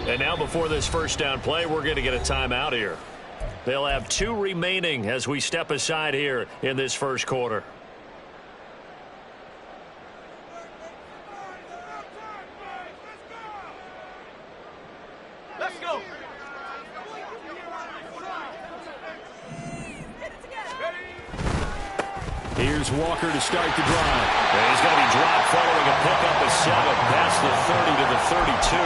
And now before this first down play, we're going to get a timeout here. They'll have 2 remaining as we step aside here in this first quarter. Let's go. Here's Walker to start the drive. And he's going to be dropped following a pickup of 7 past the 30 to the 32.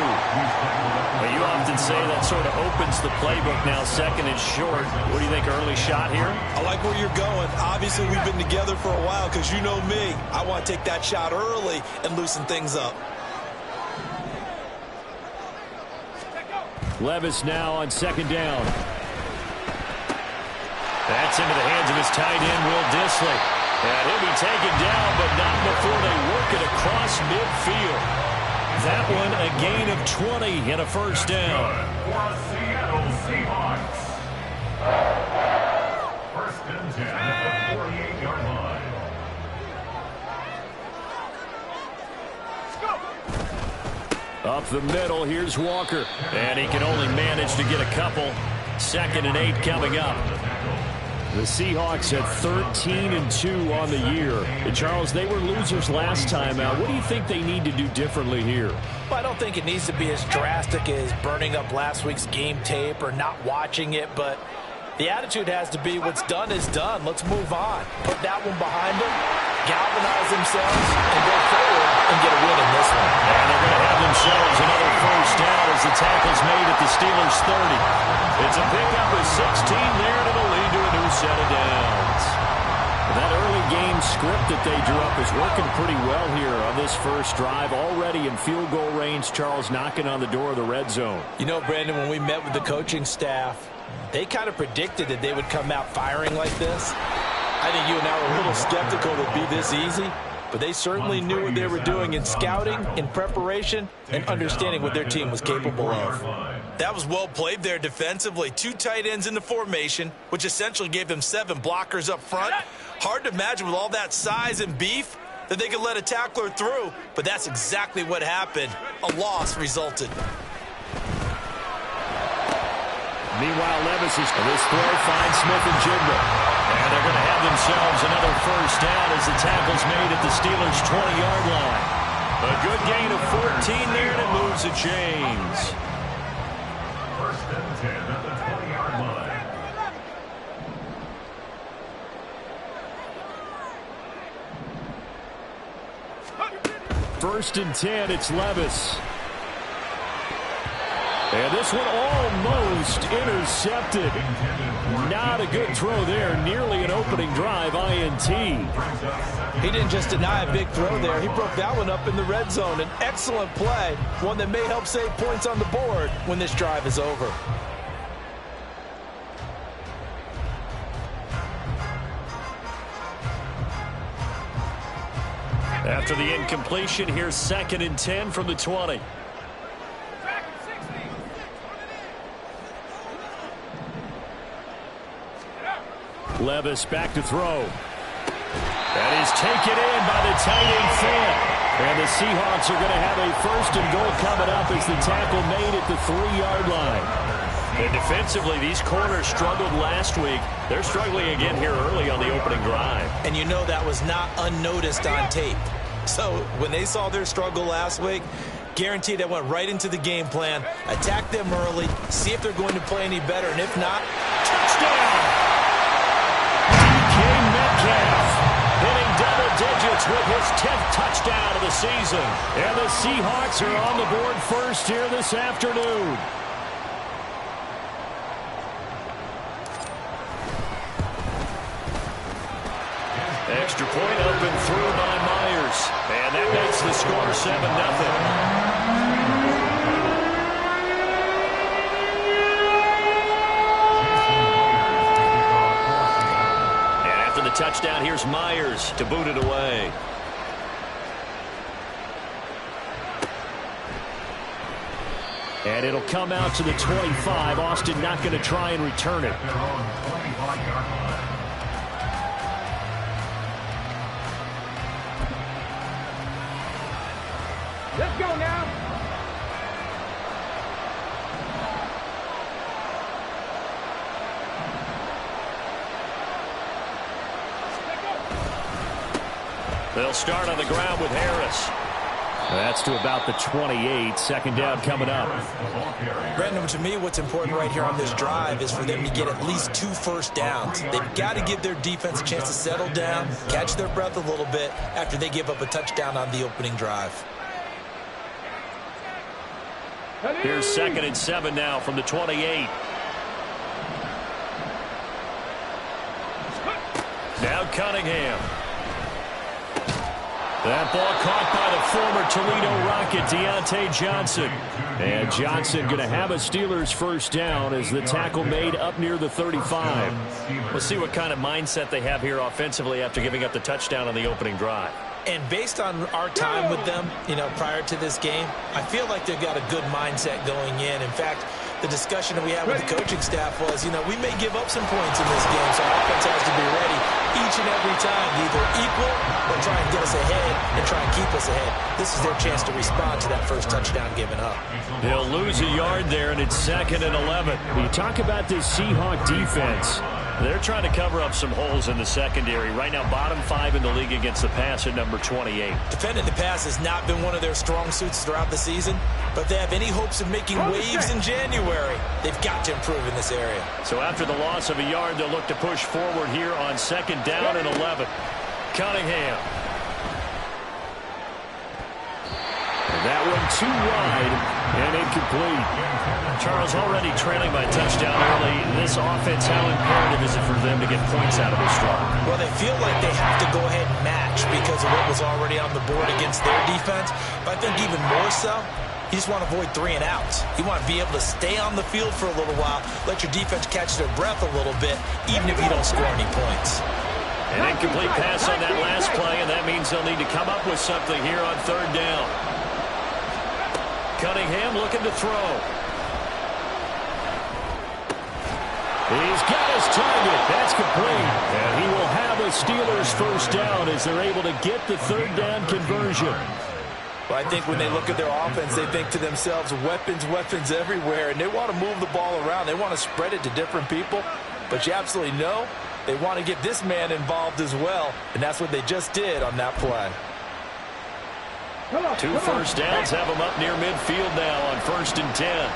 Well, you often say that sort of opens the playbook now, second and short. What do you think, early shot here? I like where you're going. Obviously, we've been together for a while because you know me. I want to take that shot early and loosen things up. Levis now on second down. That's into the hands of his tight end, Will Dissly. And he'll be taken down, but not before they work it across midfield. That one a gain of 20 and a first down. For Seattle Seahawks. First and 10 at the 48-yard line. Up the middle, here's Walker. And he can only manage to get a couple. Second and 8 coming up. The Seahawks at 13-2 on the year. And Charles, they were losers last time out. What do you think they need to do differently here? Well, I don't think it needs to be as drastic as burning up last week's game tape or not watching it, but the attitude has to be what's done is done. Let's move on. Put that one behind them, galvanize themselves, and go forward and get a win in this one. And they're going to have themselves another first down as the tackle's made at the Steelers' 30. It's a pickup of 16 there, and it'll lead to a new set of downs. That early game script that they drew up is working pretty well here on this first drive. Already in field goal range, Charles knocking on the door of the red zone. You know, Brandon, when we met with the coaching staff, they kind of predicted that they would come out firing like this. I think you and I were a little skeptical it would be this easy, but they certainly knew what they were doing in scouting, in preparation, and understanding what their team was capable of. That was well played there defensively. 2 tight ends in the formation, which essentially gave them 7 blockers up front. Hard to imagine with all that size and beef that they could let a tackler through, but that's exactly what happened. A loss resulted. Meanwhile, Levis is this throw finds Smith and Jigba. And they're going to have themselves another first down as the tackle's made at the Steelers' 20-yard line. A good gain of 14 there, and it moves the chains. First and 10 at the 20-yard line. First and 10, it's Levis. And this one almost intercepted. Not a good throw there. Nearly an opening drive INT. He didn't just deny a big throw there. He broke that one up in the red zone. An excellent play. One that may help save points on the board when this drive is over. After the incompletion, here's second and 10 from the 20. Levis back to throw. That is taken in by the tight end Fant. And the Seahawks are going to have a first and goal coming up as the tackle made at the 3-yard line. And defensively, these corners struggled last week. They're struggling again here early on the opening drive. And you know that was not unnoticed on tape. So when they saw their struggle last week, guaranteed that went right into the game plan. Attack them early, see if they're going to play any better, and if not, touchdown! Metcalf hitting double digits with his 10th touchdown of the season. And the Seahawks are on the board first here this afternoon. Extra point up and through by Myers. And that makes the score 7-0. Touchdown, here's Myers to boot it away. And it'll come out to the 25. Austin not going to try and return it. Let's go now. They'll start on the ground with Harris. That's to about the 28. Second down coming up. Brandon, to me, what's important right here on this drive is for them to get at least 2 first downs. They've got to give their defense a chance to settle down, catch their breath a little bit after they give up a touchdown on the opening drive. Here's 2nd and 7 now from the 28. Now Cunningham. That ball caught by the former Toledo Rocket, Deontay Johnson. And Johnson going to have a Steelers first down as the tackle made up near the 35. We'll see what kind of mindset they have here offensively after giving up the touchdown on the opening drive. And based on our time with them, prior to this game, I feel like they've got a good mindset going in. In fact, the discussion that we had with the coaching staff was, we may give up some points in this game, so our offense has to be ready each and every time to either equal or try and get us ahead and try and keep us ahead. This is their chance to respond to that first touchdown given up. They'll lose a yard there, and it's 2nd and 11. You talk about this Seahawk defense. They're trying to cover up some holes in the secondary. Right now, bottom 5 in the league against the pass at number 28. Defending the pass has not been one of their strong suits throughout the season, but if they have any hopes of making waves in January, they've got to improve in this area. So after the loss of a yard, they'll look to push forward here on 2nd down and 11. Cunningham. And that one too wide and incomplete. Charles, already trailing by touchdown early. This offense, how imperative is it for them to get points out of this drive? Well, they feel like they have to go ahead and match because of what was already on the board against their defense. But I think even more so, you just want to avoid 3 and outs. You want to be able to stay on the field for a little while, let your defense catch their breath a little bit, even if you don't score any points. An incomplete pass on that last play, and that means they'll need to come up with something here on 3rd down. Cunningham looking to throw. He's got his target. That's complete. And he will have a Steelers first down as they're able to get the 3rd down conversion. Well, I think when they look at their offense, they think to themselves, weapons, weapons everywhere, and they want to move the ball around. They want to spread it to different people, but you absolutely know they want to get this man involved as well, and that's what they just did on that play. 2 first downs have them up near midfield now on 1st and 10.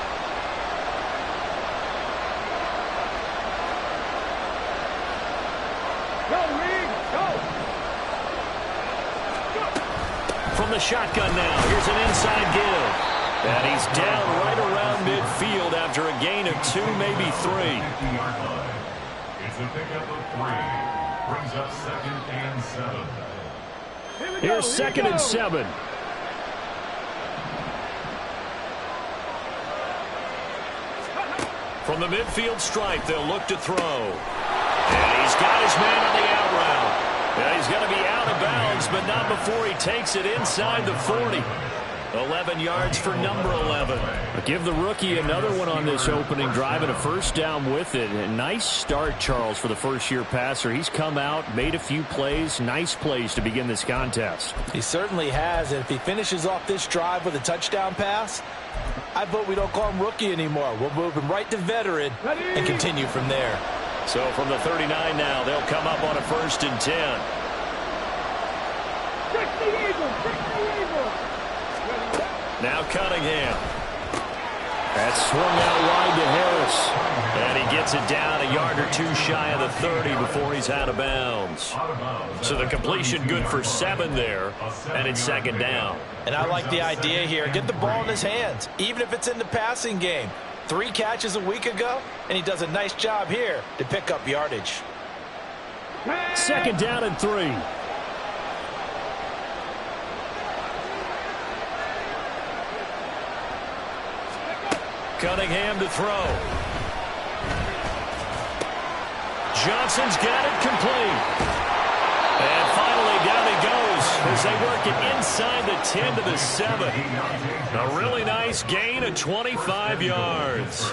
From the shotgun now, here's an inside give. And he's down right around midfield after a gain of 2, maybe 3. It's a pickup of 3. Brings up 2nd and 7. Here's 2nd and 7. From the midfield stripe, they'll look to throw. And he's got his man on the out route. Yeah, he's going to be out of bounds, but not before he takes it inside the 40. 11 yards for number 11. But give the rookie another one on this opening drive and a first down with it. A nice start, Charles, for the first-year passer. He's come out, made a few plays, nice plays to begin this contest. He certainly has, and if he finishes off this drive with a touchdown pass, I vote we don't call him rookie anymore. We'll move him right to veteran and continue from there. So from the 39 now, they'll come up on a 1st and 10. Now Cunningham. That's swung out wide to Harris. And he gets it down a yard or 2 shy of the 30 before he's out of bounds. So the completion good for 7 there, and it's 2nd down. And I like the idea here. Get the ball in his hands, even if it's in the passing game. 3 catches a week ago, and he does a nice job here to pick up yardage. 2nd down and 3. Cunningham to throw. Johnson's got it complete. And finally down he goes as they work it inside the 10 to the 7. A really nice gain of 25 yards.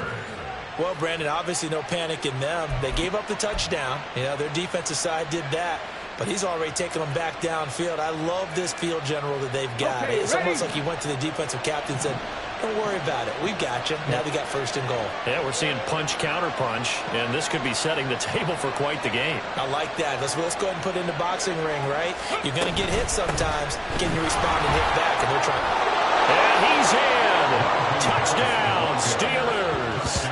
Well, Brandon, obviously no panic in them. They gave up the touchdown. Their defensive side did that. but he's already taken them back downfield. I love this field general that they've got. Okay, it's almost like he went to the defensive captain and said, don't worry about it. We've got you. Now they got first and goal. Yeah, we're seeing punch, counter punch, and this could be setting the table for quite the game. I like that. Let's go ahead and put it in the boxing ring, right? You're going to get hit sometimes. Can you respond and hit back? And they're trying. And he's in. Touchdown, Steelers.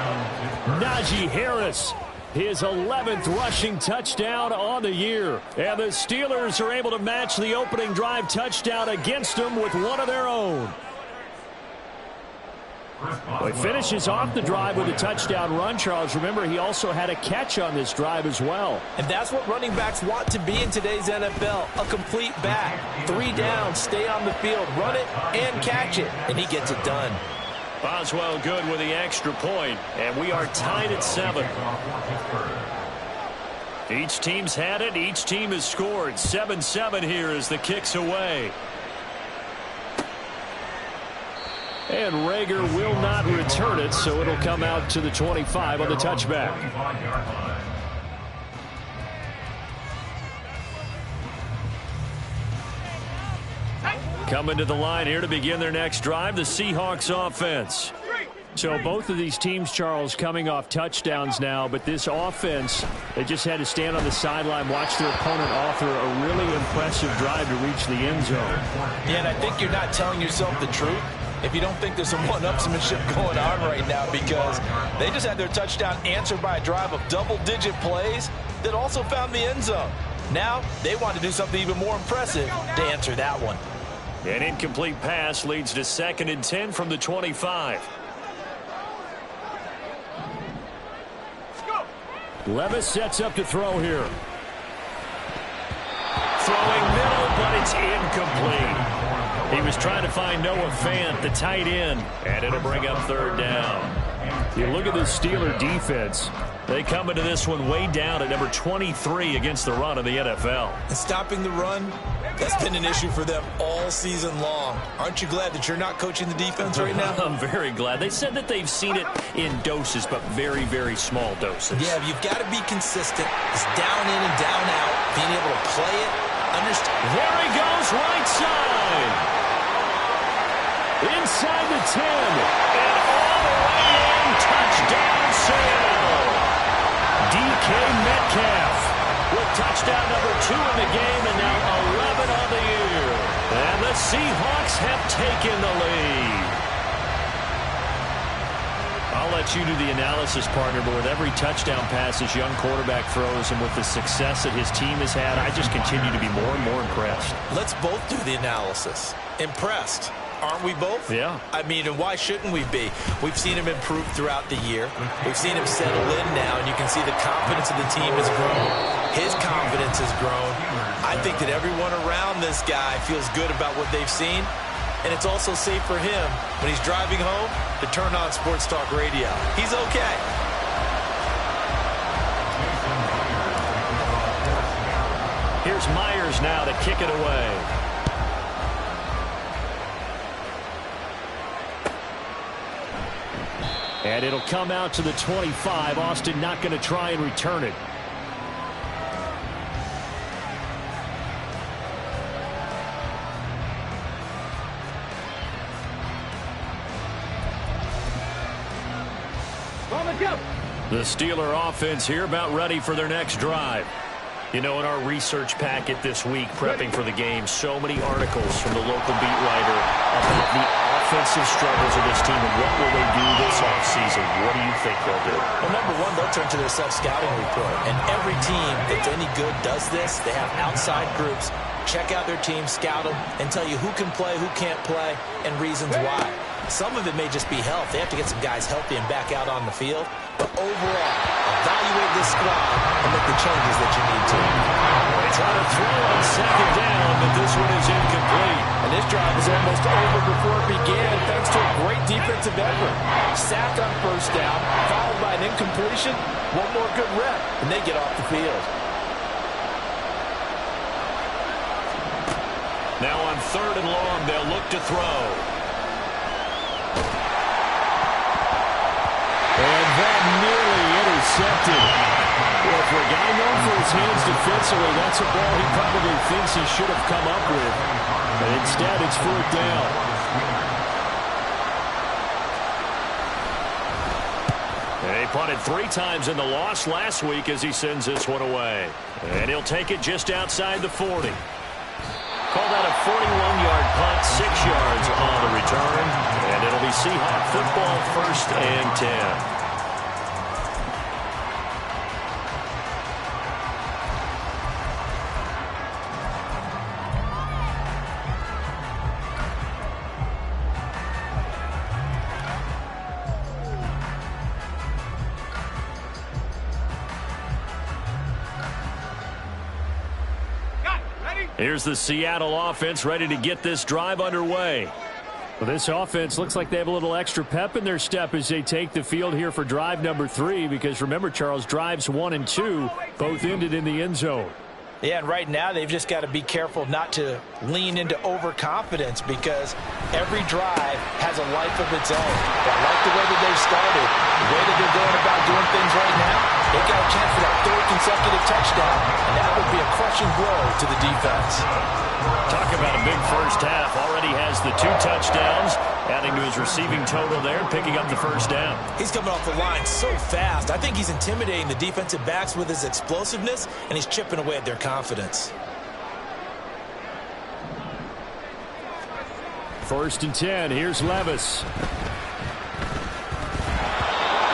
Najee Harris, his 11th rushing touchdown on the year. And the Steelers are able to match the opening drive touchdown against them with one of their own. Well, he finishes off the drive with a touchdown run, Charles. Remember, he also had a catch on this drive as well. And that's what running backs want to be in today's NFL, a complete back. 3 down, stay on the field, run it, and catch it. And he gets it done. Boswell good with the extra point, and we are tied at 7. Each team's had it. Each team has scored. 7-7 here as the kick's away. And Rager will not return it, so it'll come out to the 25 on the touchback. Coming to the line here to begin their next drive, the Seahawks offense. So both of these teams, Charles, coming off touchdowns now, but this offense, they just had to stand on the sideline, watch their opponent author a really impressive drive to reach the end zone. Yeah, and I think you're not telling yourself the truth if you don't think there's some one-upsmanship going on right now, because they just had their touchdown answered by a drive of double-digit plays that also found the end zone. Now they want to do something even more impressive to answer that one. An incomplete pass leads to 2nd and 10 from the 25. Levis sets up to throw here. Throwing middle, but it's incomplete. He was trying to find Noah Fant, the tight end, and it'll bring up 3rd down. You look at the Steeler defense. They come into this one way down at number 23 against the run of the NFL. And stopping the run, that's been an issue for them all season long. Aren't you glad that you're not coaching the defense right now? I'm very glad. They said that they've seen it in doses, but very, very small doses. Yeah, you've got to be consistent. It's down in and down out. Being able to play it, understand. There he goes, right side. Inside the 10. And all the way in. Touchdown, Sam. DK Metcalf with touchdown number 2 in the game, and now 11 on the year. And the Seahawks have taken the lead. I'll let you do the analysis, partner, but with every touchdown pass this young quarterback throws and with the success that his team has had, I just continue to be more and more impressed. Let's both do the analysis. Impressed. Aren't we both? Yeah. I mean, and why shouldn't we be? We've seen him improve throughout the year. We've seen him settle in now, and you can see the confidence of the team has grown. His confidence has grown. I think that everyone around this guy feels good about what they've seen, and it's also safe for him when he's driving home to turn on Sports Talk Radio. He's okay. Here's Myers now to kick it away. And it'll come out to the 25. Austin not going to try and return it. The Steeler offense here about ready for their next drive. You know, in our research packet this week, prepping for the game, so many articles from the local beat writer about the offensive struggles of this team and what will they do this offseason. What do you think they'll do? Well, number one, they'll turn to their self-scouting report. And every team that's any good does this. They have outside groups. Check out their team, scout them, and tell you who can play, who can't play, and reasons why. Some of it may just be health. They have to get some guys healthy and back out on the field. But overall, evaluate this squad and make the changes that you need to. They try to throw on 2nd down, but this one is incomplete. And this drive was almost over before it began thanks to a great defensive effort. Sacked on 1st down, followed by an incompletion. One more good rep, and they get off the field. Now on 3rd and long, they'll look to throw. And that nearly intercepted. Well, for a guy known for his hands defensively, that's a ball he probably thinks he should have come up with. But instead, it's 4th down. And he punted 3 times in the loss last week as he sends this one away. And he'll take it just outside the 40. Called out a 41-yard punt, 6 yards on the return. And it'll be Seahawk football, 1st and 10. Here's the Seattle offense ready to get this drive underway. Well, this offense looks like they have a little extra pep in their step as they take the field here for drive number 3, because remember, Charles, drives 1 and 2 both ended in the end zone. Yeah, and right now they've just got to be careful not to lean into overconfidence, because every drive has a life of its own. I like the way that they've started, the way that they're going about doing things right now. They've got a chance for that 3rd consecutive touchdown, and that would be a crushing blow to the defense. Talk about a big first half. Already has the 2 touchdowns, adding to his receiving total there, picking up the 1st down. He's coming off the line so fast. I think he's intimidating the defensive backs with his explosiveness, and he's chipping away at their confidence. 1st and 10. Here's Levis.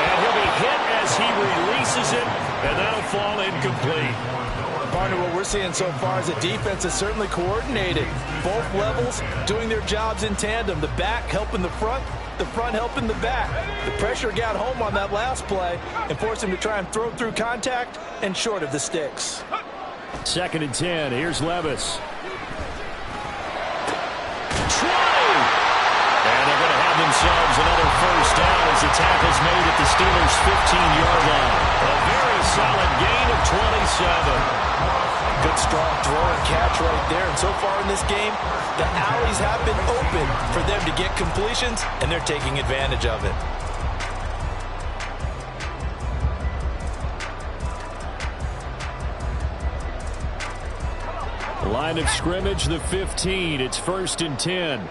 And he'll be hit as he releases it, and that'll fall incomplete. Partner, what we're seeing so far is the defense is certainly coordinated. Both levels doing their jobs in tandem. The back helping the front helping the back. The pressure got home on that last play and forced him to try and throw through contact and short of the sticks. 2nd and 10. Here's Levis. And they're going to have themselves another 1st down as the tackle's made at the Steelers' 15-yard line. A very solid gain of 27. Good strong throw and catch right there. And so far in this game, the alleys have been open for them to get completions, and they're taking advantage of it. Line of scrimmage, the 15. It's 1st and 10.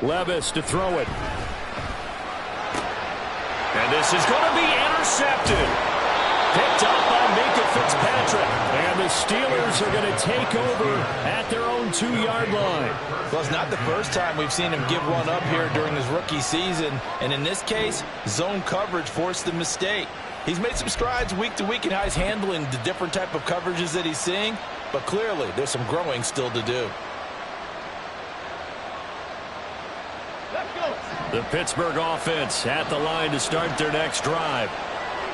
Levis to throw it. And this is going to be intercepted. Picked up by Minkah Fitzpatrick. And the Steelers are going to take over at their own 2-yard line. Well, it's not the first time we've seen him give one up here during his rookie season. And in this case, zone coverage forced the mistake. He's made some strides week to week in how he's handling the different type of coverages that he's seeing. But clearly, there's some growing still to do. The Pittsburgh offense at the line to start their next drive.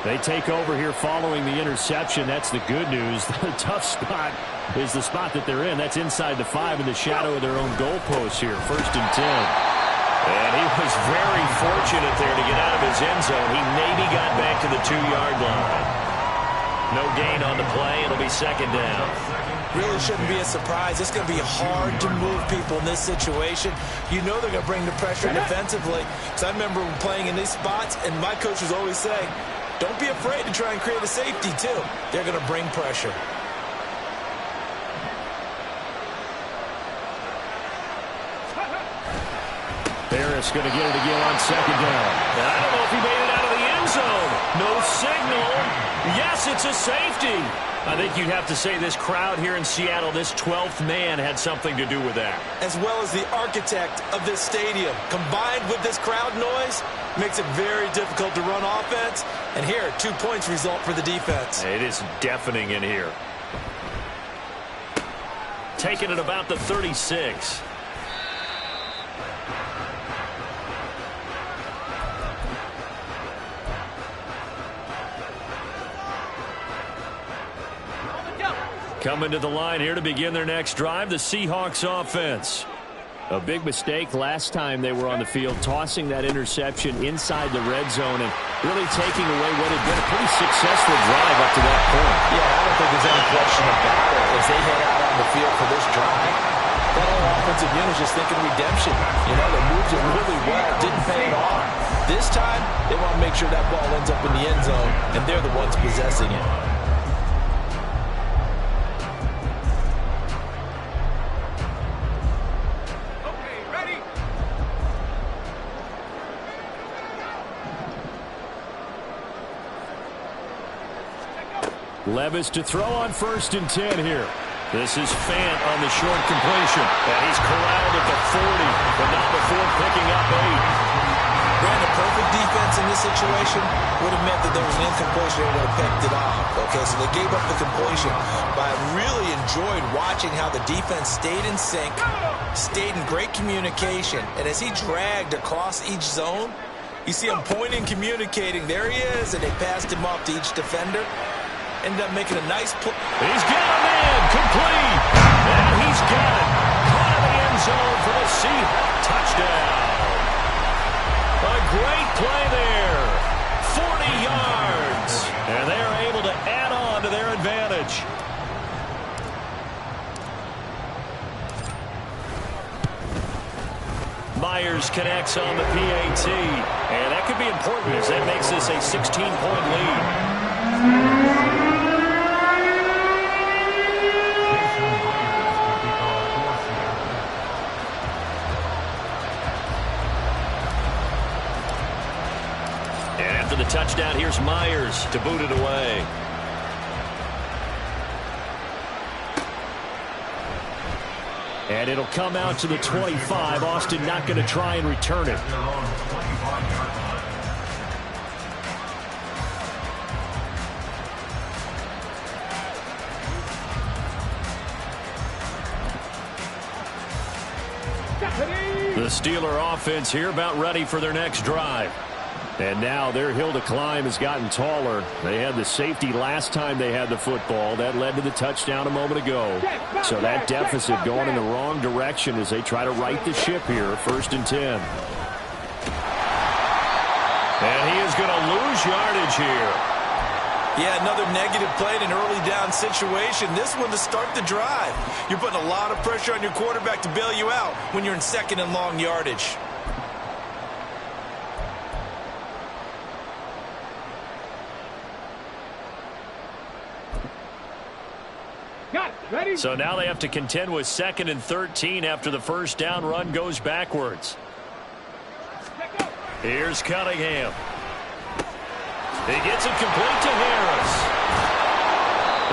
They take over here following the interception. That's the good news. The tough spot is the spot that they're in. That's inside the 5 in the shadow of their own goalpost here. 1st and 10. And he was very fortunate there to get out of his end zone. He maybe got back to the 2-yard line. No gain on the play. It'll be 2nd down. Really shouldn't be a surprise. It's going to be hard to move people in this situation. You know they're going to bring the pressure defensively. So I remember playing in these spots, and my coach was always saying, don't be afraid to try and create a safety, too. They're going to bring pressure. Harris going to get it again on 2nd down. And I don't know if he made it out of the end zone. No signal. Yes, it's a safety. I think you'd have to say this crowd here in Seattle, this 12th man, had something to do with that. As well as the architect of this stadium. Combined with this crowd noise, makes it very difficult to run offense. And here, 2 points result for the defense. It is deafening in here. Taking it about the 36. Coming to the line here to begin their next drive, the Seahawks offense. A big mistake last time they were on the field, tossing that interception inside the red zone and really taking away what had been a pretty successful drive up to that point. Yeah, I don't think there's any question about it. As they head out on the field for this drive, That whole offensive unit is just thinking redemption. You know, they moved it really well, didn't pay it off. This time, they want to make sure that ball ends up in the end zone, and they're the ones possessing it. Levis to throw on 1st and 10 here. This is Fant on the short completion. And he's corralled at the 40, but not before picking up 8. Brandon, perfect defense in this situation would have meant that there was an incompletion. They would have picked it off. Okay, so they gave up the completion. But I really enjoyed watching how the defense stayed in sync, stayed in great communication. And as he dragged across each zone, you see him pointing, communicating. There he is, and they passed him off to each defender. Ended up making a nice play. He's got him in, complete. And he's got it. Caught in the end zone for the Seahawks touchdown. A great play there. 40 yards. And they're able to add on to their advantage. Myers connects on the PAT. And that could be important as that makes this a 16-point lead. The touchdown, here's Myers to boot it away. And it'll come out to the 25. Austin not going to try and return it. The Steeler offense here about ready for their next drive. And now their hill to climb has gotten taller. They had the safety last time they had the football. That led to the touchdown a moment ago. So that deficit going in the wrong direction as they try to right the ship here. 1st and 10. And he is going to lose yardage here. Yeah, another negative play in an early down situation. This one to start the drive. You're putting a lot of pressure on your quarterback to bail you out when you're in 2nd and long yardage. So now they have to contend with 2nd and 13 after the 1st down run goes backwards. Here's Cunningham. He gets it complete to Harris.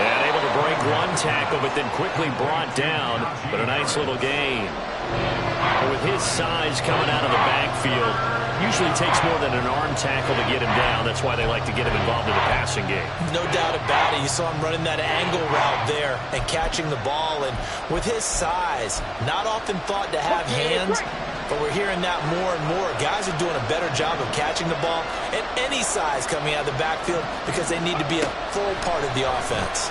And able to break one tackle, but then quickly brought down. But a nice little gain. And with his size coming out of the backfield, usually takes more than an arm tackle to get him down. That's why they like to get him involved in the passing game. No doubt about it. You saw him running that angle route there and catching the ball. And with his size, not often thought to have hands, but we're hearing that more and more. Guys are doing a better job of catching the ball at any size coming out of the backfield because they need to be a full part of the offense.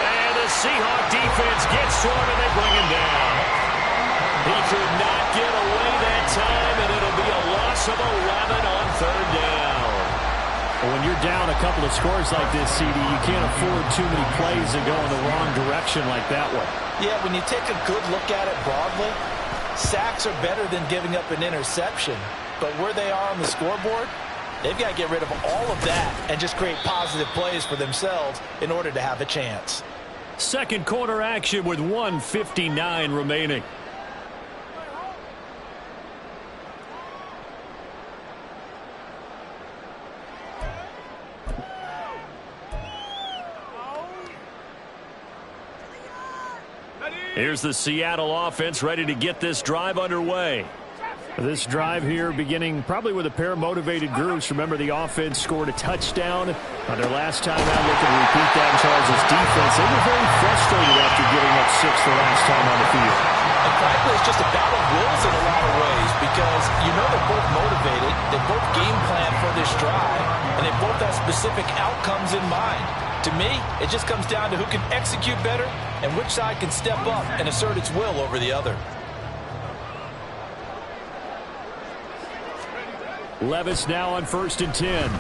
And the Seahawk defense gets to him and they bring him down. He could not get away that time, and it'll be a loss of 11 on 3rd down. Well, when you're down a couple of scores like this, CD, you can't afford too many plays that go in the wrong direction like that one. Yeah, when you take a good look at it broadly, sacks are better than giving up an interception. But where they are on the scoreboard, they've got to get rid of all of that and just create positive plays for themselves in order to have a chance. Second quarter action with 1:59 remaining. Here's the Seattle offense ready to get this drive underway. This drive here beginning probably with a pair of motivated groups. Remember, the offense scored a touchdown on their last time out. Looking to repeat that in Charles' defense. They were very frustrated after giving up 6 the last time on the field. And frankly, it's just a battle of wills in a lot of ways because you know they're both motivated. They both game plan for this drive, and they both have specific outcomes in mind. To me, it just comes down to who can execute better and which side can step up and assert its will over the other. Levis now on 1st and 10.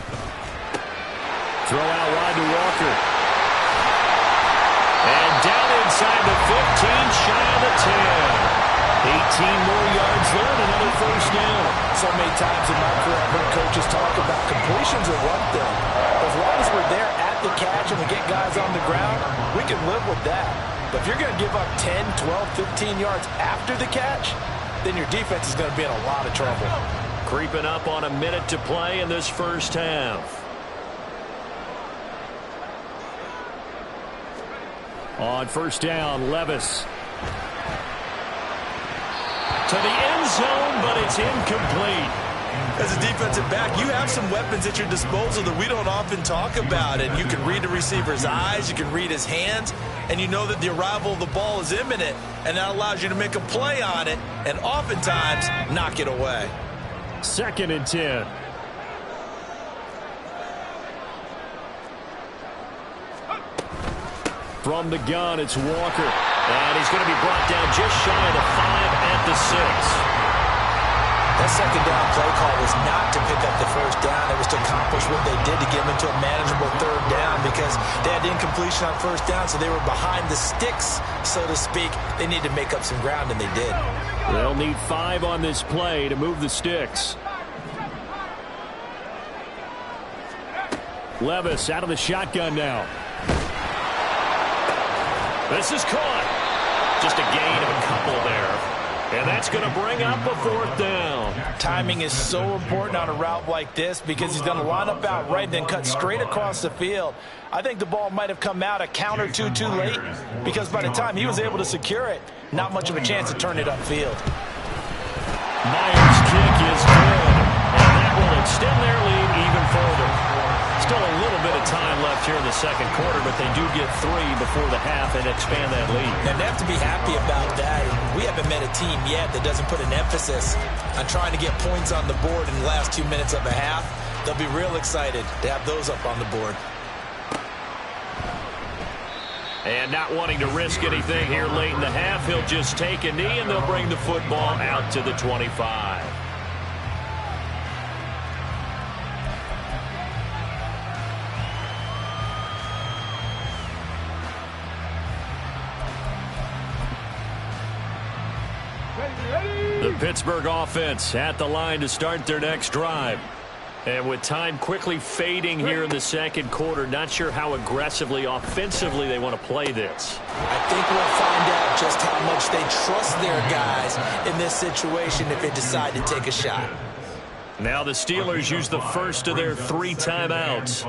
Throw out wide to Walker. And down in inside the 15, shy of the 10. 18 more yards there and another first down. So many times in my career, I've heard coaches talk about completions are one thing. As long as we're there at the catch and we get guys on the ground, we can live with that. But if you're going to give up 10, 12, 15 yards after the catch, then your defense is going to be in a lot of trouble. Creeping up on a minute to play in this first half. On first down, Levis. To the end zone, but it's incomplete. As a defensive back, you have some weapons at your disposal that we don't often talk about. And you can read the receiver's eyes, you can read his hands, and you know that the arrival of the ball is imminent, and that allows you to make a play on it and oftentimes knock it away. 2nd and 10. From the gun, it's Walker. And he's going to be brought down just shy of the 5 at the 6. That second down play call was not to pick up the first down. It was to accomplish what they did to get them into a manageable third down because they had incompletion on first down, so they were behind the sticks, so to speak. They needed to make up some ground, and they did. They'll need 5 on this play to move the sticks. Levis out of the shotgun now. This is caught. Just a gain of a couple there. And that's going to bring up a 4th down. Timing is so important on a route like this because he's going to line up out right, then cut straight across the field. I think the ball might have come out a count or two too late because by the time he was able to secure it, not much of a chance to turn it upfield. Myers' kick is good, and that will extend their lead even further. Still a little bit of time left here in the second quarter, but they do get 3 before the half and expand that lead. And they have to be happy about that. We haven't met a team yet that doesn't put an emphasis on trying to get points on the board in the last 2 minutes of a half. They'll be real excited to have those up on the board. And not wanting to risk anything here late in the half, he'll just take a knee and they'll bring the football out to the 25. The Pittsburgh offense at the line to start their next drive. And with time quickly fading here in the second quarter, not sure how aggressively, offensively they want to play this. I think we'll find out just how much they trust their guys in this situation if they decide to take a shot. Now the Steelers use the first of their 3 timeouts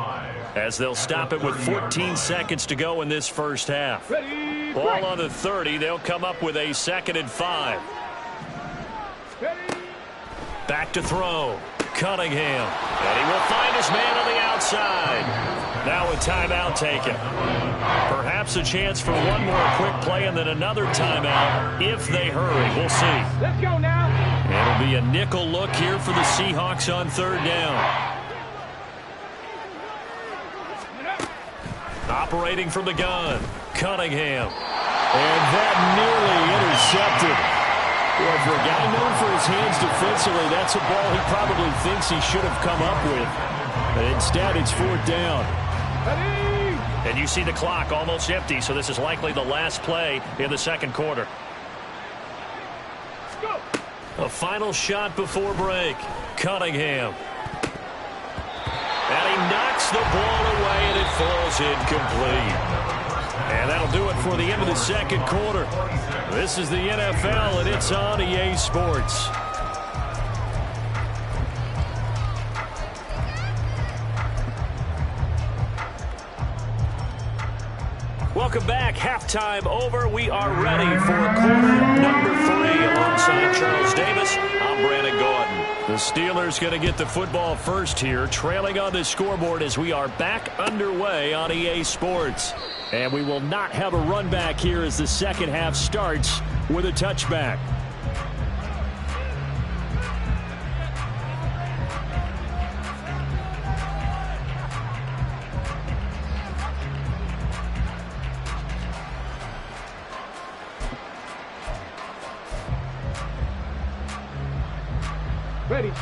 as they'll stop it with 14 seconds to go in this first half. Ball on the 30. They'll come up with a 2nd and 5. Back to throw. Cunningham. And he will find his man on the outside. Now a timeout taken. Perhaps a chance for one more quick play and then another timeout if they hurry. We'll see. Let's go now. It'll be a nickel look here for the Seahawks on 3rd down. Operating from the gun. Cunningham. And that nearly intercepted. Well, for a guy known for his hands defensively, that's a ball he probably thinks he should have come up with. But instead, it's 4th down. And you see the clock almost empty, so this is likely the last play in the second quarter. A final shot before break. Cunningham. And he knocks the ball away, and it falls incomplete. And that'll do it for the end of the second quarter. This is the NFL, and it's on EA Sports. Welcome back. Halftime over. We are ready for quarter number 3 alongside Charles Davis. I'm Brandon Gordon. The Steelers going to get the football first here, trailing on the scoreboard as we are back underway on EA Sports. And we will not have a run back here as the second half starts with a touchback.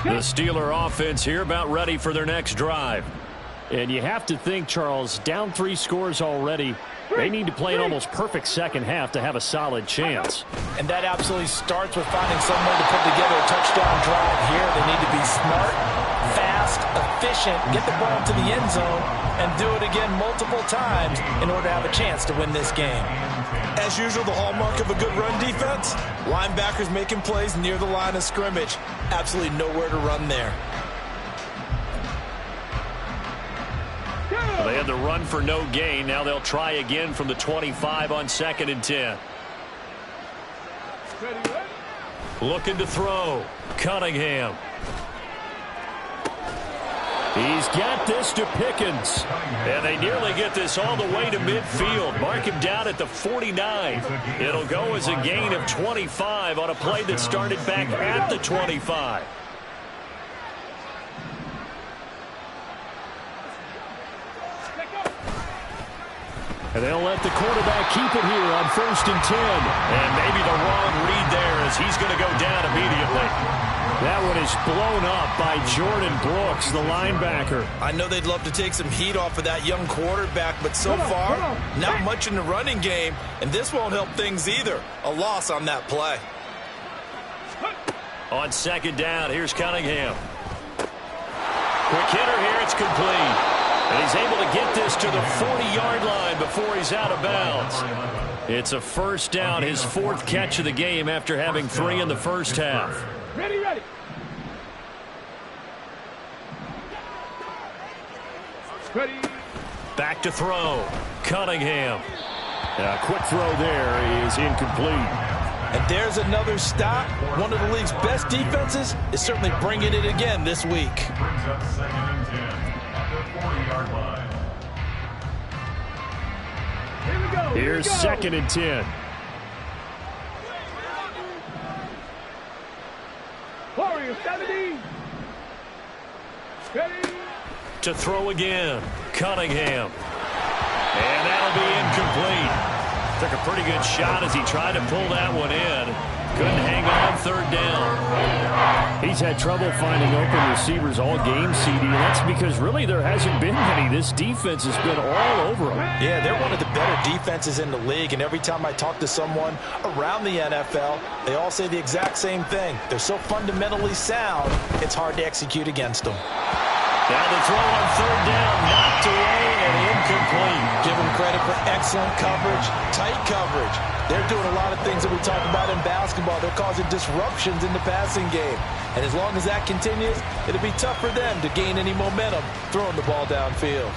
The Steeler offense here about ready for their next drive. And you have to think, Charles, down 3 scores already. They need to play an almost perfect second half to have a solid chance. And that absolutely starts with finding some way to put together a touchdown drive here. They need to be smart, fast, efficient, get the ball to the end zone, and do it again multiple times in order to have a chance to win this game. As usual, the hallmark of a good run defense, linebackers making plays near the line of scrimmage. Absolutely nowhere to run there. Well, they had the run for no gain. Now they'll try again from the 25 on 2nd and 10. Looking to throw. Cunningham. He's got this to Pickens. And they nearly get this all the way to midfield. Mark him down at the 49. It'll go as a gain of 25 on a play that started back at the 25. And they'll let the quarterback keep it here on 1st and 10. And maybe the wrong read there as he's going to go down immediately. That one is blown up by Jordan Brooks, the linebacker. I know they'd love to take some heat off of that young quarterback, but so far, not much in the running game, and this won't help things either. A loss on that play. On 2nd down, here's Cunningham. Quick hitter here, it's complete. And he's able to get this to the 40-yard line before he's out of bounds. It's a 1st down, his 4th catch of the game after having 3 in the first half. Ready. Back to throw. Cunningham. A quick throw there is incomplete. And there's another stop. One of the league's best defenses is certainly bringing it again this week. Brings up 2nd and 10 at the 40-yard line. Here we go. Here's 2nd and 10. Warrior 70. Ready. To throw again. Cunningham. And that'll be incomplete. Took a pretty good shot as he tried to pull that one in. Couldn't hang on 3rd down. He's had trouble finding open receivers all game, CD. That's because really there hasn't been many. This defense has been all over them. Yeah, they're one of the better defenses in the league, and every time I talk to someone around the NFL, they all say the exact same thing. They're so fundamentally sound, it's hard to execute against them. Now the throw on 3rd down, knocked away and incomplete. Give them credit for excellent coverage, tight coverage. They're doing a lot of things that we talk about in basketball. They're causing disruptions in the passing game. And as long as that continues, it'll be tough for them to gain any momentum throwing the ball downfield.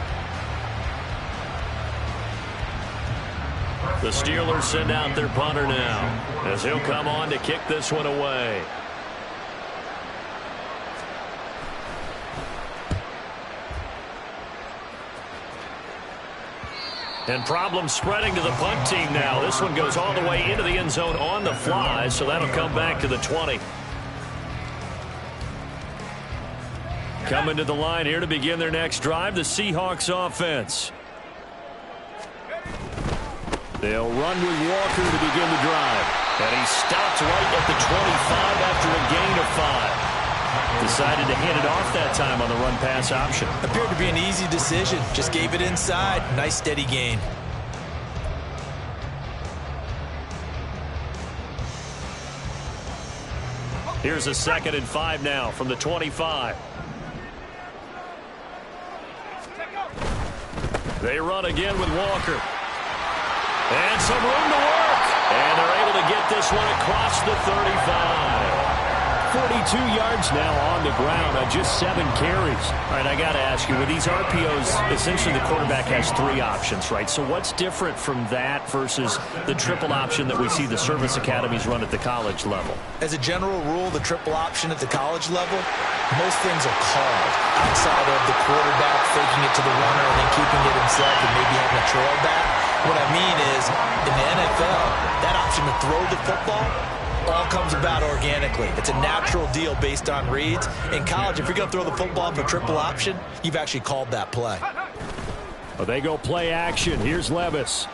The Steelers send out their punter now as he'll come on to kick this one away. And problems spreading to the punt team now. This one goes all the way into the end zone on the fly, so that'll come back to the 20. Coming to the line here to begin their next drive, the Seahawks offense. They'll run with Walker to begin the drive. And he stopped right at the 25 after a gain of 5. Decided to hand it off that time on the run-pass option. Appeared to be an easy decision. Just gave it inside. Nice steady gain. Here's a 2nd and 5 now from the 25. They run again with Walker. And some room to work. And they're able to get this one across the 35. 42 yards now on the ground on just 7 carries. All right, I got to ask you, with these RPOs, essentially the quarterback has 3 options, right? So what's different from that versus the triple option that we see the service academies run at the college level? As a general rule, the triple option at the college level, most things are called outside of the quarterback faking it to the runner and then keeping it himself and maybe having a trail back. What I mean is, in the NFL, that option to throw the football all comes about organically. It's a natural deal based on reads. In college, if you're going to throw the football for triple option, you've actually called that play. Well, they go play action. Here's Levis.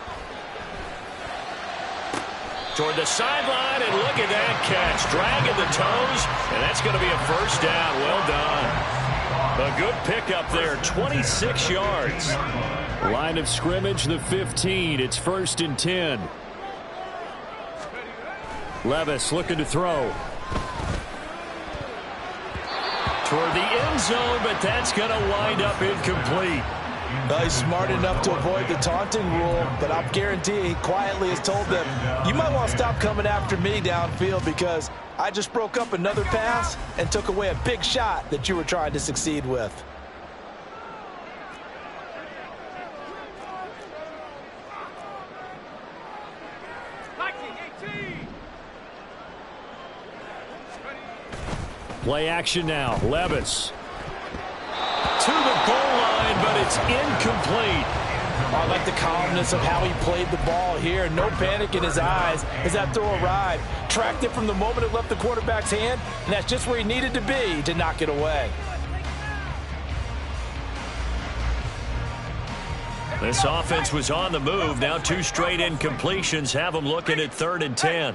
Toward the sideline, and look at that catch. Dragging the toes, and that's going to be a 1st down. Well done. A good pickup there, 26 yards. Line of scrimmage, the 15. It's 1st and 10. Levis looking to throw. Toward the end zone, but that's going to wind up incomplete. He's smart enough to avoid the taunting rule, but I'll guarantee he quietly has told them, you might want to stop coming after me downfield because I just broke up another pass and took away a big shot that you were trying to succeed with. Play action now. Levis to the goal line, but it's incomplete. I like the calmness of how he played the ball here. No panic in his eyes as that throw arrived. Tracked it from the moment it left the quarterback's hand, and that's just where he needed to be to knock it away. This offense was on the move. Now 2 straight incompletions have them looking at 3rd and 10.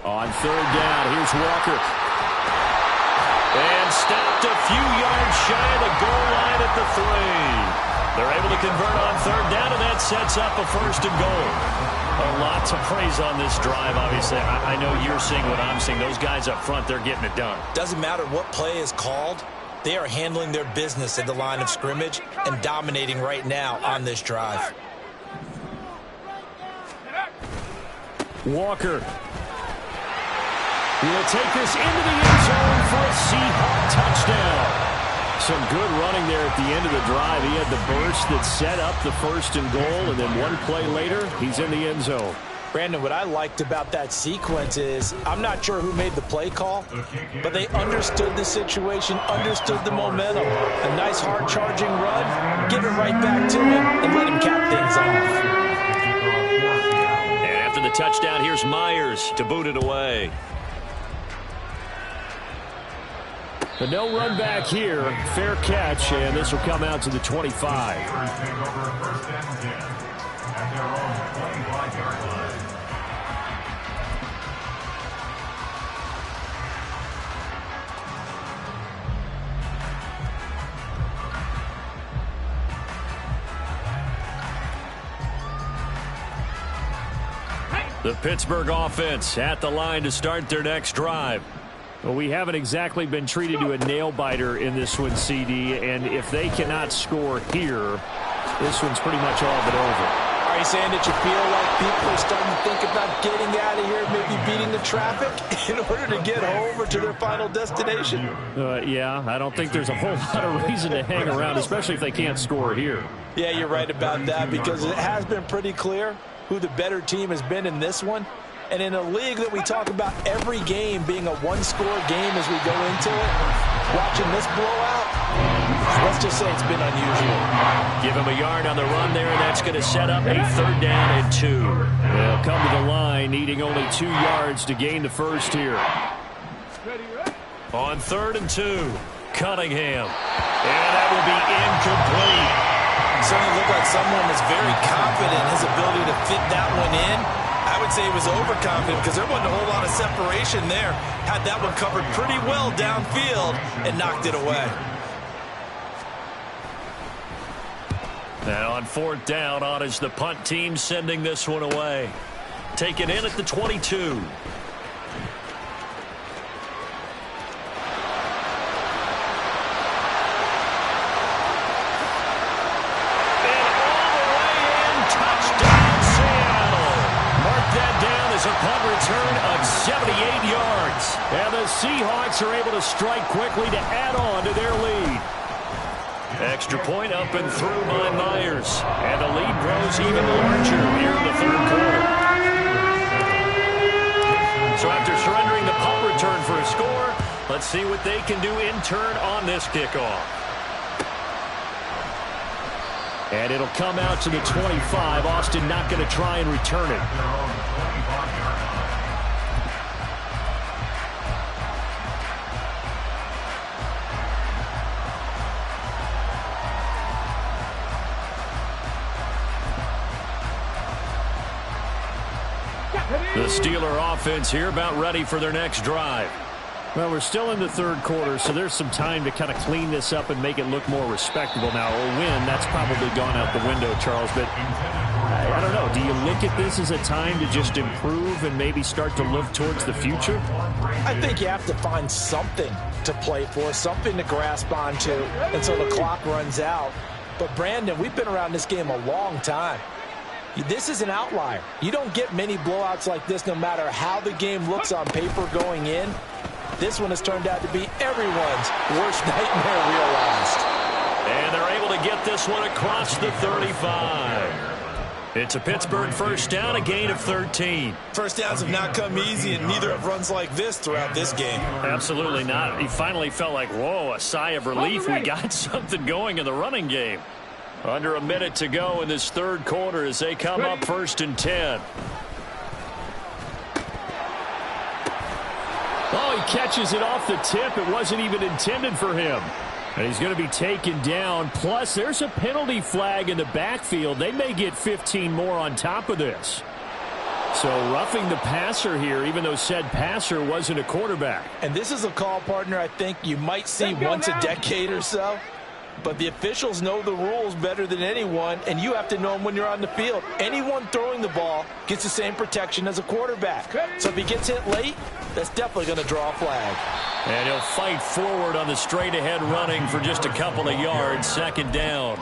On 3rd down, here's Walker. And stopped a few yards shy of the goal line at the 3. They're able to convert on 3rd down, and that sets up a 1st and goal. A lot to praise on this drive, obviously. I know you're seeing what I'm seeing. Those guys up front, they're getting it done. Doesn't matter what play is called. They are handling their business at the line of scrimmage and dominating right now on this drive. Walker will take this into the end zone for a Seahawk touchdown. Some good running there at the end of the drive. He had the burst that set up the 1st and goal, and then one play later, he's in the end zone. Brandon, what I liked about that sequence is I'm not sure who made the play call, but they understood the situation, understood the momentum. A nice hard-charging run, give it right back to him, and let him cap things off. And after the touchdown, here's Myers to boot it away. But no run back here. Fair catch, and this will come out to the 25. The Pittsburgh offense at the line to start their next drive. Well, we haven't exactly been treated to a nail-biter in this one, CD, and if they cannot score here, this one's pretty much all but over. Are you saying that you feel like people are starting to think about getting out of here, maybe beating the traffic in order to get over to their final destination? Yeah, I don't think there's a whole lot of reason to hang around, especially if they can't score here. Yeah, you're right about that because it has been pretty clear who the better team has been in this one. And in a league that we talk about every game being a one-score game as we go into it, watching this blowout, let's just say it's been unusual. Give him a yard on the run there, and that's going to set up a 3rd down and 2. They'll come to the line, needing only 2 yards to gain the first here. On 3rd and 2, Cunningham. And that will be incomplete. Certainly looked like someone was very confident in his ability to fit that one in. I would say he was overconfident because there wasn't a whole lot of separation there. Had that one covered pretty well downfield and knocked it away. Now on 4th down, on is the punt team sending this one away. Take it in at the 22. A punt return of 78 yards. And the Seahawks are able to strike quickly to add on to their lead. Extra point up and through by Myers. And the lead grows even larger here in the 3rd quarter. So after surrendering the punt return for a score, let's see what they can do in turn on this kickoff. And it'll come out to the 25. Austin not going to try and return it. The Steeler offense here about ready for their next drive. Well, we're still in the third quarter, so there's some time to kind of clean this up and make it look more respectable. Now, a win, that's probably gone out the window, Charles, but I don't know. Do you look at this as a time to just improve and maybe start to look towards the future? I think you have to find something to play for, something to grasp onto until the clock runs out. But, Brandon, we've been around this game a long time. This is an outlier. You don't get many blowouts like this no matter how the game looks on paper going in. This one has turned out to be everyone's worst nightmare realized. And they're able to get this one across the 35. It's a Pittsburgh first down, a gain of 13. First downs have not come easy, and neither have runs like this throughout this game. Absolutely not. He finally felt like, whoa, a sigh of relief. We got something going in the running game. Under a minute to go in this third quarter as they come up 1st and 10. Oh, he catches it off the tip. It wasn't even intended for him. And he's going to be taken down. Plus, there's a penalty flag in the backfield. They may get 15 more on top of this. So roughing the passer here, even though said passer wasn't a quarterback. And this is a call, partner, I think you might see once a decade or so. But the officials know the rules better than anyone, and you have to know them when you're on the field. Anyone throwing the ball gets the same protection as a quarterback. So if he gets hit late, that's definitely going to draw a flag. And he'll fight forward on the straight-ahead running for just a couple of yards, 2nd down.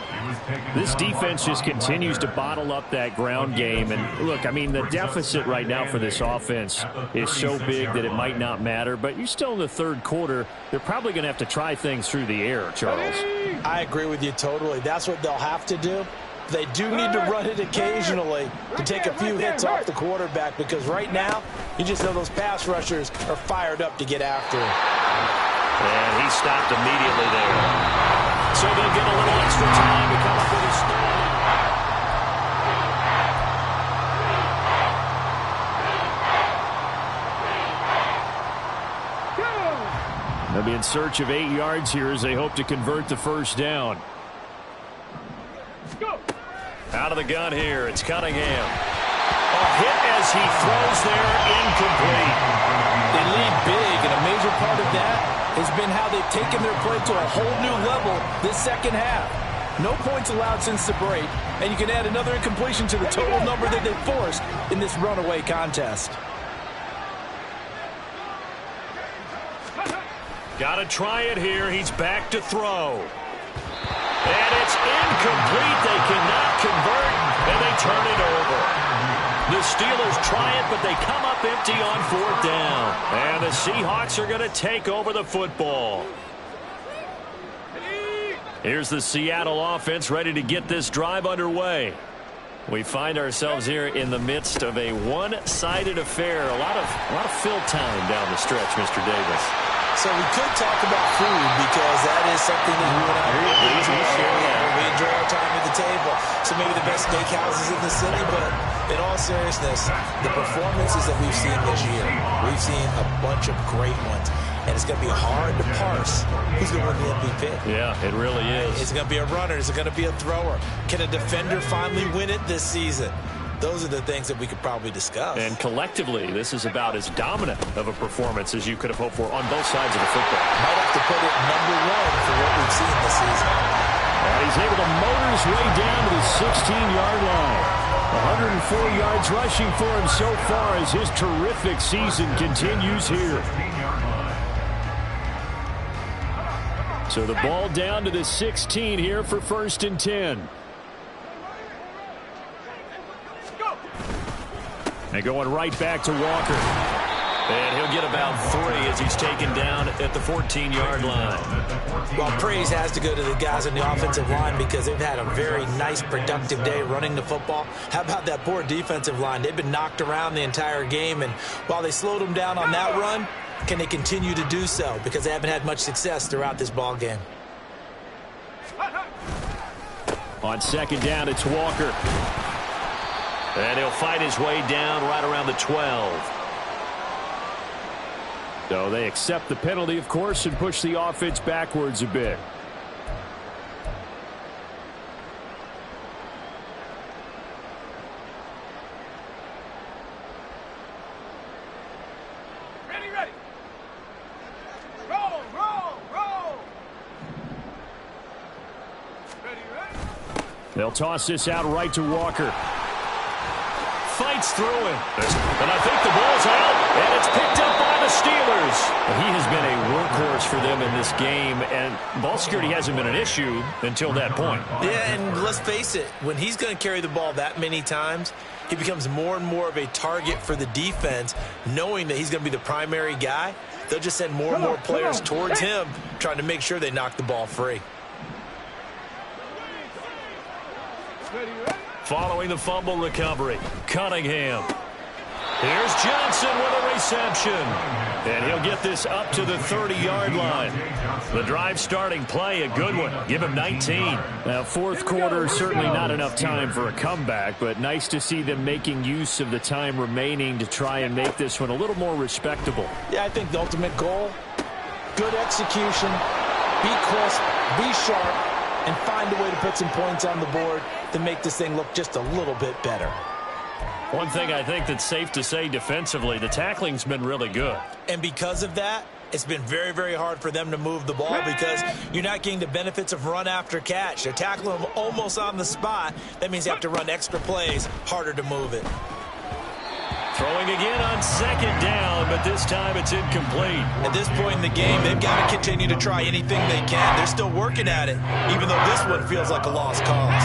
This defense just continues to bottle up that ground game. And, look, I mean, the deficit right now for this offense is so big that it might not matter. But you're still in the third quarter. They're probably going to have to try things through the air, Charles. I agree with you totally. That's what they'll have to do. They do need to run it occasionally to take a few hits off the quarterback, because right now, you just know those pass rushers are fired up to get after him. And he stopped immediately there. So they'll get a little extra time to come up with a start. They'll be in search of 8 yards here as they hope to convert the first down. Go. Out of the gun here, it's Cunningham. A hit as he throws there, incomplete. They lead big, and a major part of that has been how they've taken their play to a whole new level this second half. No points allowed since the break, and you can add another incompletion to the total number that they forced in this runaway contest. Got to try it here. He's back to throw. And it's incomplete. They cannot convert, and they turn it over. The Steelers try it, but they come up empty on 4th down. And the Seahawks are going to take over the football. Here's the Seattle offense ready to get this drive underway. We find ourselves here in the midst of a one-sided affair. A lot of fill time down the stretch, Mr. Davis. So we could talk about food, because that is something that you and I really enjoy. We enjoy our time at the table. So maybe the best steakhouses in the city, but in all seriousness, the performances that we've seen this year, we've seen a bunch of great ones. And it's going to be hard to parse who's going to win the MVP. Yeah, it really is. Is it going to be a runner? Is it going to be a thrower? Can a defender finally win it this season? Those are the things that we could probably discuss. And collectively, this is about as dominant of a performance as you could have hoped for on both sides of the football. Might have to put it number 1 for what we've seen this season. And he's able to motor his way down to the 16-yard line. 104 yards rushing for him so far as his terrific season continues here. So the ball down to the 16 here for 1st and 10. And going right back to Walker. And he'll get about 3 as he's taken down at the 14-yard line. Well, praise has to go to the guys on the offensive line, because they've had a very nice, productive day running the football. How about that poor defensive line? They've been knocked around the entire game, and while they slowed them down on that run, can they continue to do so? Because they haven't had much success throughout this ball game. On 2nd down, it's Walker. And he'll fight his way down right around the 12. So they accept the penalty, of course, and push the offense backwards a bit. Ready, ready. They'll toss this out right to Walker. Fights through him. And I think the ball's out, and it's picked up by the Steelers. He has been a workhorse for them in this game, and ball security hasn't been an issue until that point. Yeah, and let's face it, when he's going to carry the ball that many times, he becomes more and more of a target for the defense, knowing that he's going to be the primary guy. They'll just send more and more players towards him, trying to make sure they knock the ball free. Following the fumble recovery, Cunningham. Here's Johnson with a reception. And he'll get this up to the 30-yard line. The drive starting play, a good one. Give him 19. Now, fourth quarter, certainly not enough time for a comeback, but nice to see them making use of the time remaining to try and make this one a little more respectable. Yeah, I think the ultimate goal, good execution, be crisp, be sharp, and find a way to put some points on the board to make this thing look just a little bit better. One thing I think that's safe to say defensively, the tackling's been really good. And because of that, it's been very, very hard for them to move the ball because you're not getting the benefits of run after catch. They're tackling them almost on the spot. That means you have to run extra plays, harder to move it. Throwing again on second down, but this time it's incomplete. At this point in the game, they've got to continue to try anything they can. They're still working at it, even though this one feels like a lost cause.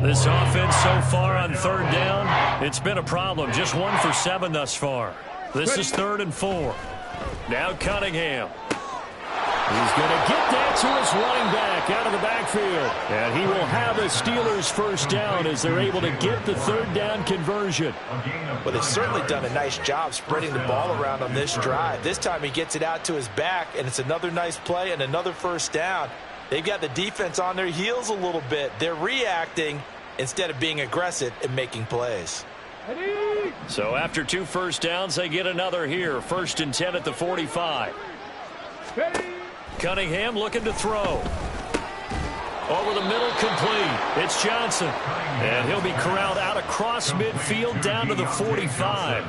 This offense so far on third down, it's been a problem. Just 1 for 7 thus far. This is 3rd and 4. Now Cunningham. He's going to get that to his running back out of the backfield. And he will have a Steelers first down as they're able to get the third down conversion. Well, they've certainly done a nice job spreading the ball around on this drive. This time he gets it out to his back, and it's another nice play and another first down. They've got the defense on their heels a little bit. They're reacting instead of being aggressive and making plays. So after 2 first downs, they get another here. 1st and 10 at the 45. Cunningham looking to throw. Over the middle, complete. It's Johnson. And he'll be corralled out across midfield down to the 45.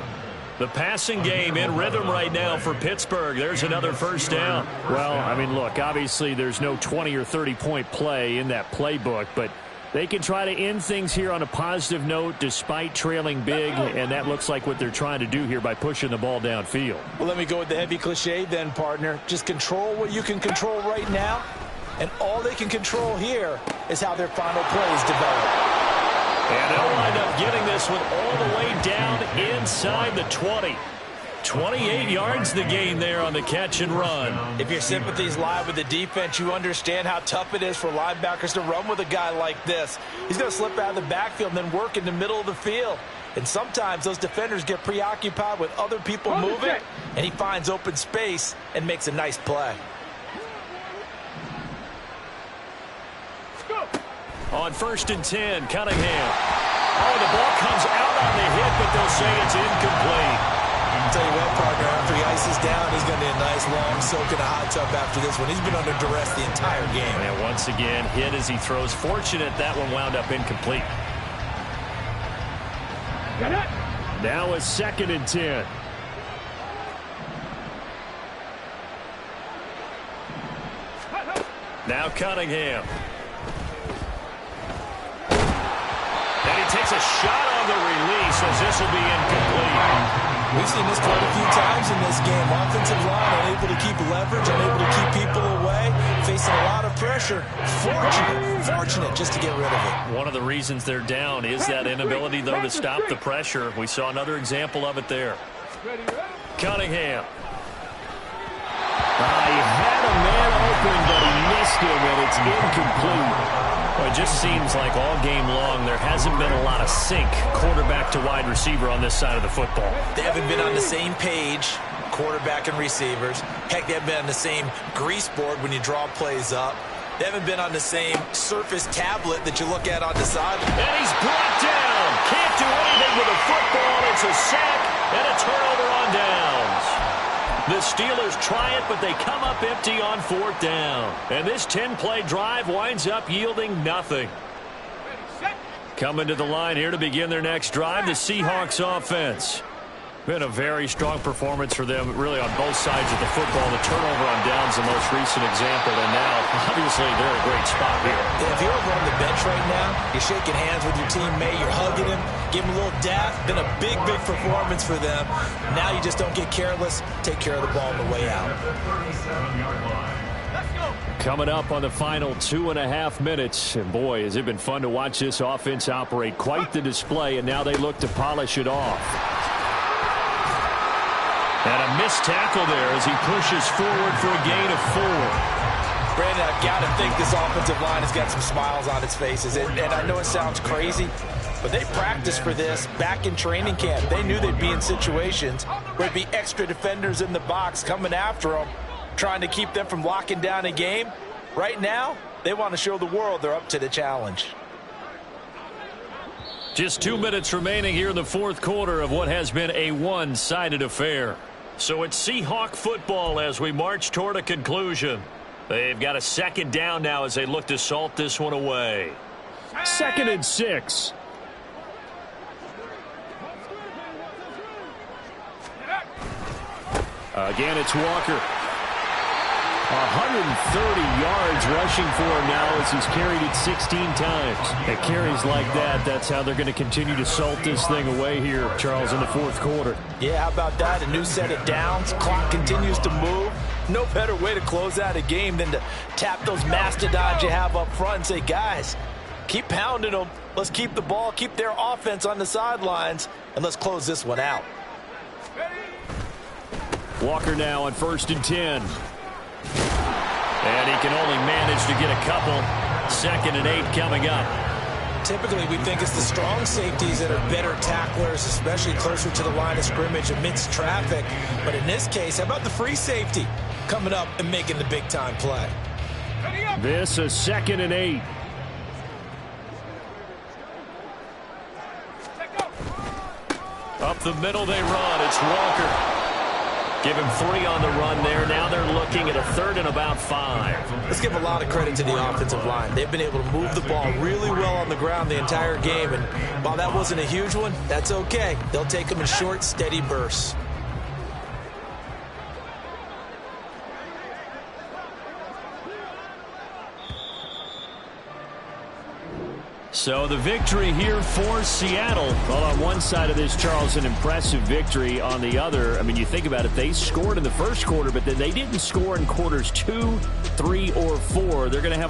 The passing game in rhythm right now for Pittsburgh. There's another first down. Well, I mean, look, obviously there's no 20 or 30-point play in that playbook, but they can try to end things here on a positive note despite trailing big, and that looks like what they're trying to do here by pushing the ball downfield. Well, let me go with the heavy cliche then, partner. Just control what you can control right now, and all they can control here is how their final plays develop. And they'll wind up getting this one all the way down inside the 20. 28 yards the gain there on the catch and run. If your sympathies lie with the defense, you understand how tough it is for linebackers to run with a guy like this. He's going to slip out of the backfield and then work in the middle of the field. And sometimes those defenders get preoccupied with other people moving, and he finds open space and makes a nice play. On 1st and 10, Cunningham. Oh, the ball comes out on the hit, but they'll say it's incomplete. I'll tell you what, partner, after he ices down, he's going to need a nice long soak in a hot tub after this one. He's been under duress the entire game. And once again, hit as he throws. Fortunate that one wound up incomplete. Now a 2nd and 10. Now Cunningham. And he takes a shot on the release as this will be incomplete. We've seen this quite a few times in this game. Offensive line unable to keep leverage, unable to keep people away, facing a lot of pressure. Fortunate just to get rid of it. One of the reasons they're down is that inability, though, to stop the pressure. We saw another example of it there. Cunningham. He had a man open, but he missed him, and it's incomplete. Well, it just seems like all game long there hasn't been a lot of sync quarterback to wide receiver on this side of the football. They haven't been on the same page, quarterback and receivers. Heck, they haven't been on the same grease board when you draw plays up. They haven't been on the same Surface tablet that you look at on the side. And he's brought down. Can't do anything with a football. It's a sack and a turnover on downs. The Steelers try it, but they come up empty on 4th down. And this 10-play drive winds up yielding nothing. Coming to the line here to begin their next drive, the Seahawks offense. Been a very strong performance for them, really, on both sides of the football. The turnover on downs, the most recent example, and now, obviously, they're in a great spot here. Yeah, if you're over on the bench right now, you're shaking hands with your teammate, you're hugging him, give him a little dap. Been a big, big performance for them. Now you just don't get careless. Take care of the ball on the way out. Coming up on the final 2.5 minutes, and boy, has it been fun to watch this offense operate. Quite the display, and now they look to polish it off. And a missed tackle there as he pushes forward for a gain of 4. Brandon, I've got to think this offensive line has got some smiles on its faces. And I know it sounds crazy, but they practiced for this back in training camp. They knew they'd be in situations where there'd be extra defenders in the box coming after them, trying to keep them from locking down a game. Right now, they want to show the world they're up to the challenge. Just 2 minutes remaining here in the fourth quarter of what has been a one-sided affair. So it's Seahawk football as we march toward a conclusion. They've got a second down now as they look to salt this one away. 2nd and 6. Again, it's Walker. 130 yards rushing for him now as he's carried it 16 times. At carries like that, that's how they're going to continue to salt this thing away here, Charles, in the fourth quarter. Yeah, how about that? A new set of downs. Clock continues to move. No better way to close out a game than to tap those mastodons you have up front and say, guys, keep pounding them. Let's keep the ball, keep their offense on the sidelines, and let's close this one out. Walker now on 1st and 10. And he can only manage to get a couple. 2nd and 8 coming up. Typically, we think it's the strong safeties that are better tacklers, especially closer to the line of scrimmage amidst traffic. But in this case, how about the free safety coming up and making the big-time play? This is 2nd and 8. Up the middle they run. It's Walker. Give him 3 on the run there. Now they're looking at a 3rd and about 5. Let's give a lot of credit to the offensive line. They've been able to move the ball really well on the ground the entire game. And while that wasn't a huge one, that's okay. They'll take them in short, steady bursts. So the victory here for Seattle. Well, on one side of this, Charles, an impressive victory. On the other, I mean, you think about it, they scored in the first quarter, but then they didn't score in quarters 2, 3, or 4. They're going to have